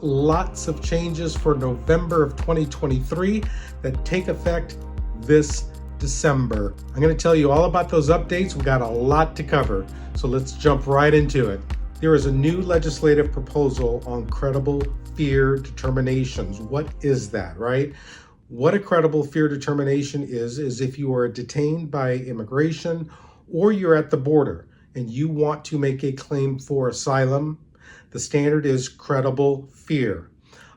Lots of changes for November of 2023 that take effect this December. I'm going to tell you all about those updates. We got a lot to cover, so let's jump right into it. There is a new legislative proposal on credible fear determinations. What is that, right? What a credible fear determination is if you are detained by immigration or you're at the border and you want to make a claim for asylum. The standard is credible fear.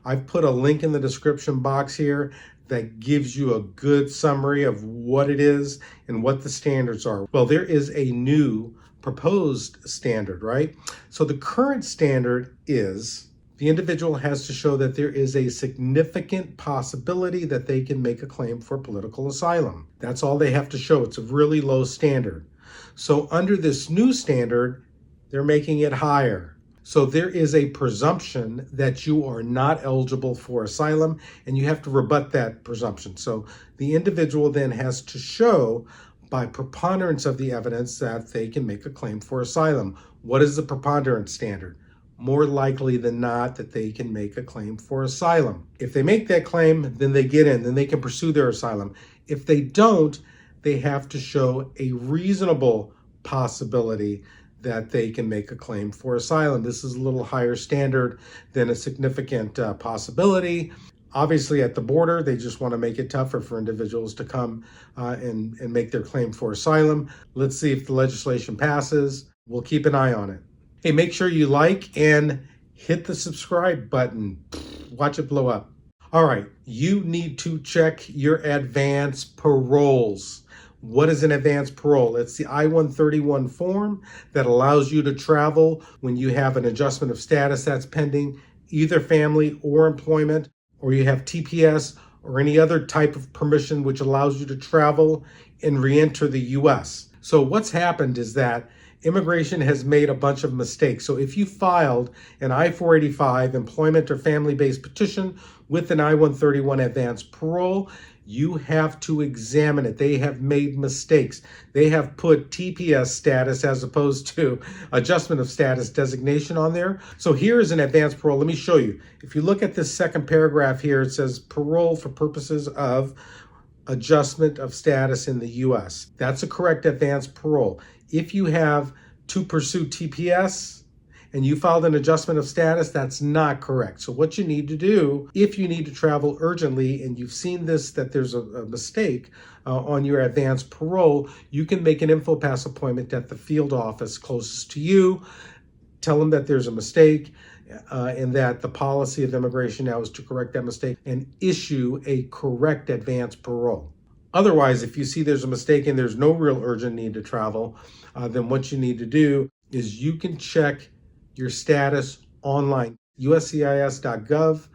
I've put a link in the description box here that gives you a good summary of what it is and what the standards are. Well, there is a new proposed standard, right? So the current standard is the individual has to show that there is a significant possibility that they can make a claim for political asylum. That's all they have to show. It's a really low standard. So under this new standard, they're making it higher. So there is a presumption that you are not eligible for asylum, and you have to rebut that presumption. So the individual then has to show by preponderance of the evidence that they can make a claim for asylum. What is the preponderance standard? More likely than not that they can make a claim for asylum. If they make that claim, then they get in, then they can pursue their asylum. If they don't, they have to show a reasonable possibility that they can make a claim for asylum. This is a little higher standard than a significant possibility. Obviously, at the border, they just want to make it tougher for individuals to come and make their claim for asylum. Let's see if the legislation passes. We'll keep an eye on it. Hey, make sure you like and hit the subscribe button. Watch it blow up. All right, you need to check your advance paroles. What is an advance parole? It's the I-131 form that allows you to travel when you have an adjustment of status that's pending, either family or employment, or you have TPS or any other type of permission which allows you to travel and re-enter the U.S. So what's happened is that immigration has made a bunch of mistakes. So if you filed an I-485 employment or family-based petition with an I-131 advance parole, you have to examine it. They have made mistakes. They have put TPS status as opposed to adjustment of status designation on there. So here is an advance parole. Let me show you. If you look at this second paragraph here, it says parole for purposes of adjustment of status in the U.S. That's a correct advance parole. If you have to pursue TPS and you filed an adjustment of status, that's not correct. So what you need to do, if you need to travel urgently and you've seen this, that there's a mistake on your advance parole, you can make an InfoPass appointment at the field office closest to you. Tell them that there's a mistake and that the policy of immigration now is to correct that mistake and issue a correct advance parole. Otherwise, if you see there's a mistake and there's no real urgent need to travel, then what you need to do is you can check your status online. USCIS.gov,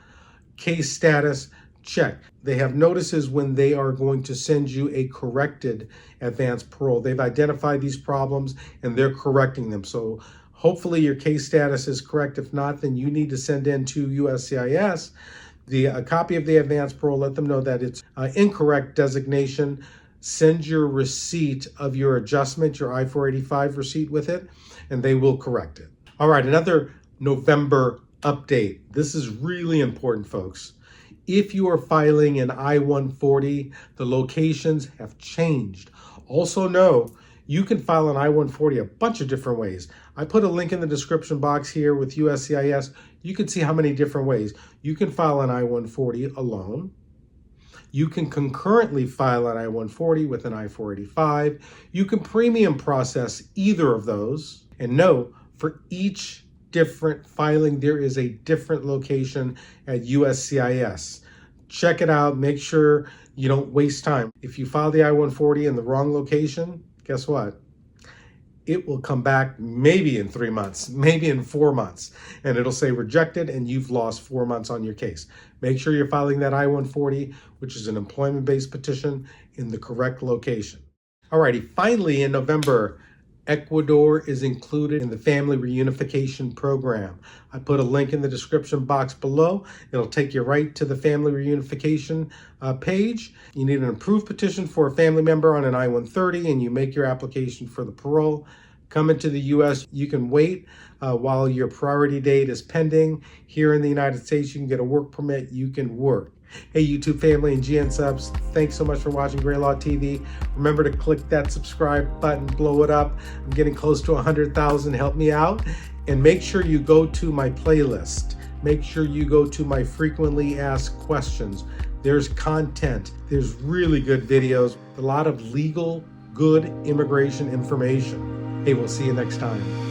case status, check. They have notices when they are going to send you a corrected advance parole. They've identified these problems and they're correcting them. So hopefully your case status is correct. If not, then you need to send in to USCIS a copy of the advance parole. Let them know that it's incorrect designation. Send your receipt of your adjustment, your I-485 receipt with it, and they will correct it. All right, another November update. This is really important, folks. If you are filing an I-140, the locations have changed. Also know you can file an I-140 a bunch of different ways. I put a link in the description box here with USCIS. You can see how many different ways. You can file an I-140 alone. You can concurrently file an I-140 with an I-485. You can premium process either of those. And know, for each different filing, there is a different location at USCIS. Check it out. Make sure you don't waste time. If you file the I-140 in the wrong location, guess what? It will come back maybe in 3 months, maybe in 4 months, and it'll say rejected and you've lost 4 months on your case. Make sure you're filing that I-140, which is an employment-based petition, in the correct location. Alrighty, finally in November, Ecuador is included in the Family Reunification Program. I put a link in the description box below. It'll take you right to the Family Reunification page. You need an approved petition for a family member on an I-130 and you make your application for the parole. Coming to the U.S., you can wait while your priority date is pending. Here in the United States, you can get a work permit, you can work. Hey, YouTube family and GN subs, thanks so much for watching GrayLaw TV. Remember to click that subscribe button, blow it up. I'm getting close to 100,000, help me out. And make sure you go to my playlist. Make sure you go to my frequently asked questions. There's content, there's really good videos, a lot of legal, good immigration information. Hey, we'll see you next time.